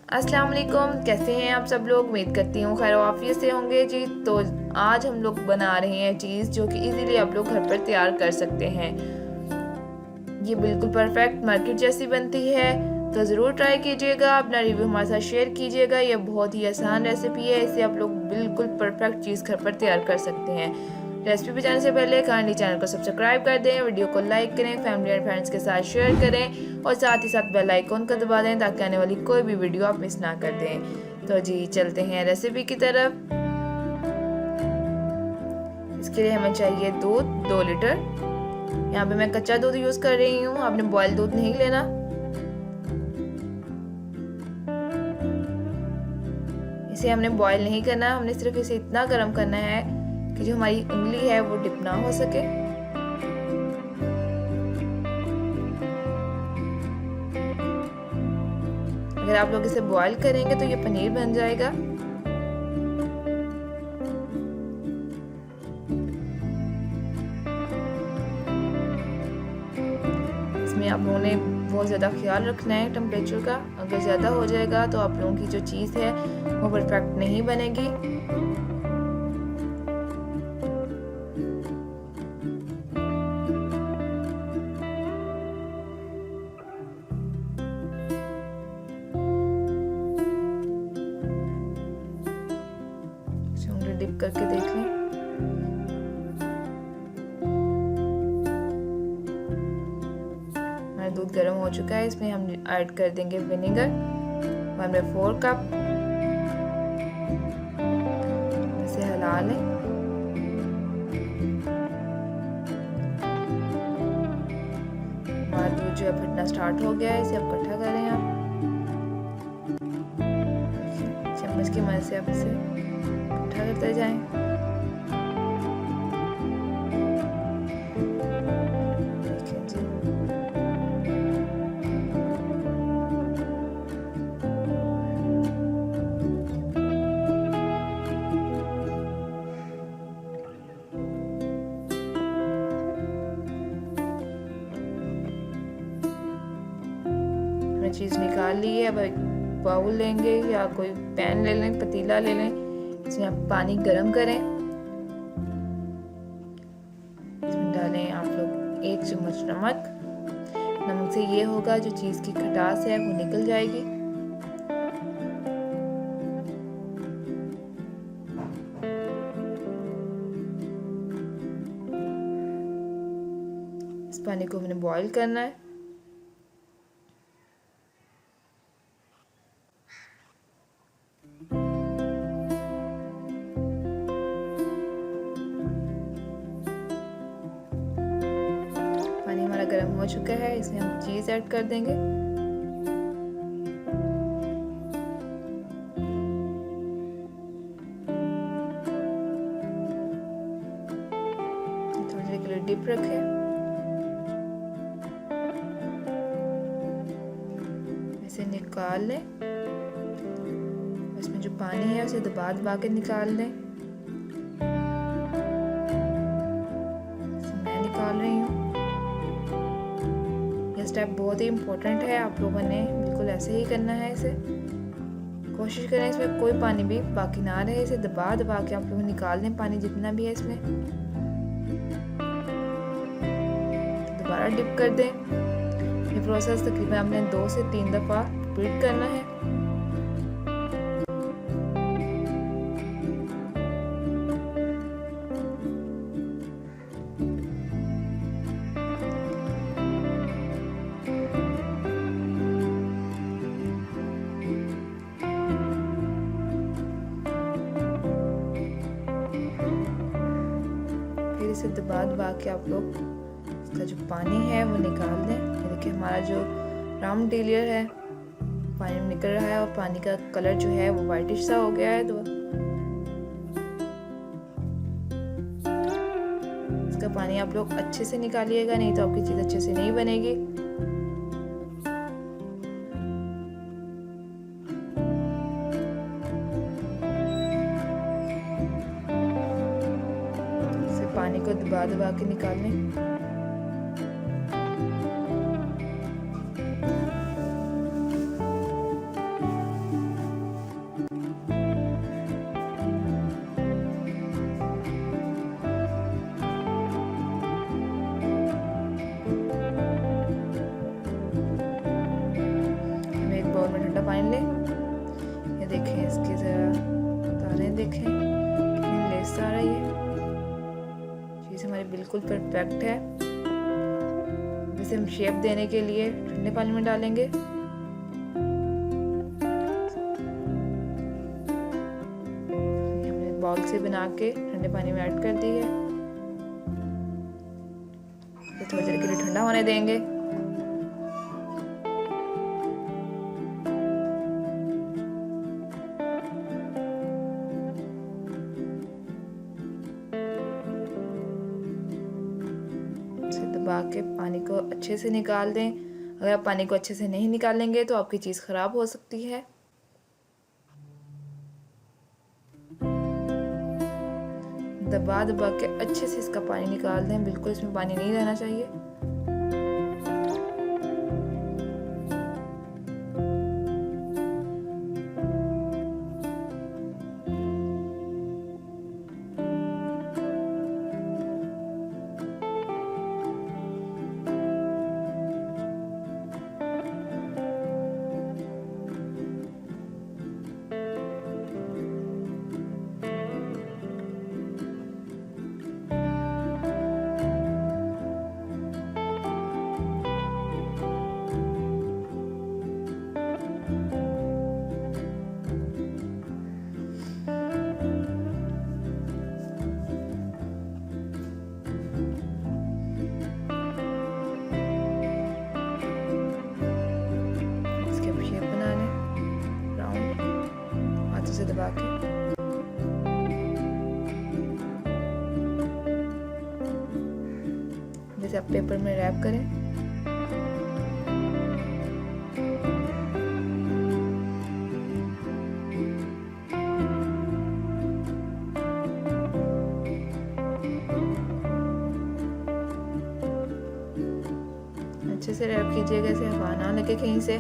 अस्सलाम वालेकुम, कैसे हैं आप सब लोग। उम्मीद करती हूँ खैर आफियत से होंगे जी। तो आज हम लोग बना रहे हैं चीज़ जो कि इजीली आप लोग घर पर तैयार कर सकते हैं। ये बिल्कुल परफेक्ट मार्केट जैसी बनती है, तो ज़रूर ट्राई कीजिएगा। अपना रिव्यू हमारे साथ शेयर कीजिएगा। ये बहुत ही आसान रेसिपी है, इससे आप लोग बिल्कुल परफेक्ट चीज़ घर पर तैयार कर सकते हैं। रेसिपी पे जाने से पहले काइंडली चैनल को सब्सक्राइब कर दें, वीडियो को लाइक करें, फैमिली एंड फ्रेंड्स के साथ शेयर करें और साथ ही साथ बेल आइकन को दबा दें ताकि आने वाली कोई भी वीडियो आप मिस ना कर दें। तो जी चलते हैं रेसिपी की तरफ। इसके लिए हमें चाहिए दूध 2 लीटर। यहाँ पे मैं कच्चा दूध यूज़ कर रही हूँ, आपने बॉयल दूध नहीं लेना। इसे हमने बॉयल नहीं करना, हमने सिर्फ इसे इतना गर्म करना है कि जो हमारी उंगली है वो डिप ना हो सके। अगर आप लोग इसे बॉयल करेंगे तो ये पनीर बन जाएगा। इसमें आप लोगों ने बहुत ज़्यादा ख्याल रखना है टेम्परेचर का। अगर ज़्यादा हो जाएगा तो आप लोगों की जो चीज़ है वो परफेक्ट नहीं बनेगी। डिप करके देख लें। हमारा दूध गर्म हो चुका है, इसमें हम ऐड कर देंगे विनेगर 1/4 कप। इसे हिला लें। हमारा दूध जो है फटना स्टार्ट हो गया है, इसे अब इकट्ठा करें। आप चम्मच की मदद से आप इसे इकट्ठा करते जाएं। चीज़ निकाल ली है। अब एक बाउल लेंगे या कोई पैन ले लें, पतीला ले लें। इसमें आप पानी गरम करें। इसमें डालें आप लोग 1 चम्मच नमक। नमक से ये होगा जो चीज़ की खटास है वो निकल जाएगी। इस पानी को हमने बॉईल करना है। पानी हमारा गर्म हो चुका है, इसमें हम चीज़ ऐड कर देंगे। थोड़ी देर के लिए डिप रखें। इसे निकाल लें। इसमें जो पानी है उसे दबा दबा के निकाल लें। मैं निकाल रही हूँ। यह स्टेप बहुत ही इम्पोर्टेंट है, आप लोगों ने बिल्कुल ऐसे ही करना है। इसे कोशिश करें इसमें कोई पानी भी बाकी ना रहे। इसे दबा दबा के आप लोग निकाल दें पानी जितना भी है इसमें। दोबारा डिप कर दें। ये प्रोसेस तकरीबन हमने 2 से 3 दफ़ा रिपीट करना है। फिर इसे दबा दबा के आप लोग इसका जो पानी है वो निकाल दें। ये देखिए हमारा जो राउंड मटीरियल है पानी में निकल रहा है और पानी का कलर जो है वो वाइटिश सा हो गया है। तो इसका पानी आप लोग अच्छे से निकालिएगा, नहीं तो आपकी चीज़ अच्छे से नहीं बनेगी। पानी को दबा दबा के निकाल लें। पानी लें। ये देखें, इसकी ज़रा तारें देखें कितनी लेस आ रही है। चीज़ हमारी बिल्कुल परफेक्ट है। इसे हम शेप देने के लिए ठंडे पानी में डालेंगे। हमने बॉल से बना के ठंडे पानी में ऐड कर दी है। तो थोड़ी देर के लिए ठंडा होने देंगे। दबा के पानी को अच्छे से निकाल दें। अगर आप पानी को अच्छे से नहीं निकालेंगे तो आपकी चीज़ ख़राब हो सकती है। दबा दबा के अच्छे से इसका पानी निकाल दें। बिल्कुल इसमें पानी नहीं रहना चाहिए। से दबा के जैसे आप पेपर में रैप करें। अच्छे से रैप कीजिएगा, इसे हवा ना लगे कहीं से।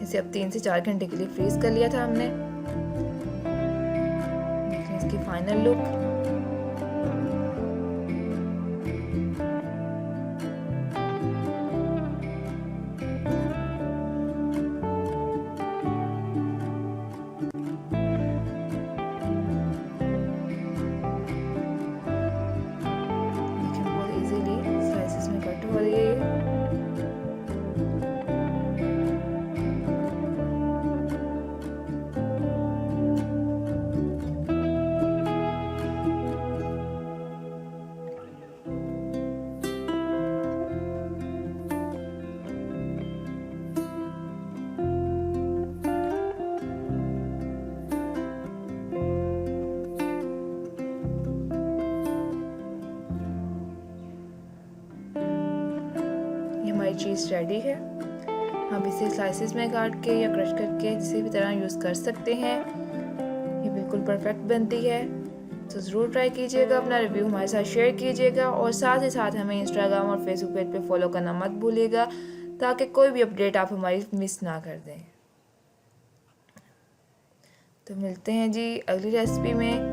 इसे अब 3 से 4 घंटे के लिए फ्रीज कर लिया था हमने। इसकी फाइनल लुक। देखिए बहुत इजीली स्लाइसेस में कट हो रही है। हमारी चीज़ रेडी है। हम इसे स्लाइसेस में काट के या क्रश करके किसी भी तरह यूज़ कर सकते हैं। ये बिल्कुल परफेक्ट बनती है। तो ज़रूर ट्राई कीजिएगा। अपना रिव्यू हमारे साथ शेयर कीजिएगा और साथ ही साथ हमें इंस्टाग्राम और फेसबुक पेज पे फॉलो करना मत भूलिएगा ताकि कोई भी अपडेट आप हमारी मिस ना कर दें। तो मिलते हैं जी अगली रेसिपी में।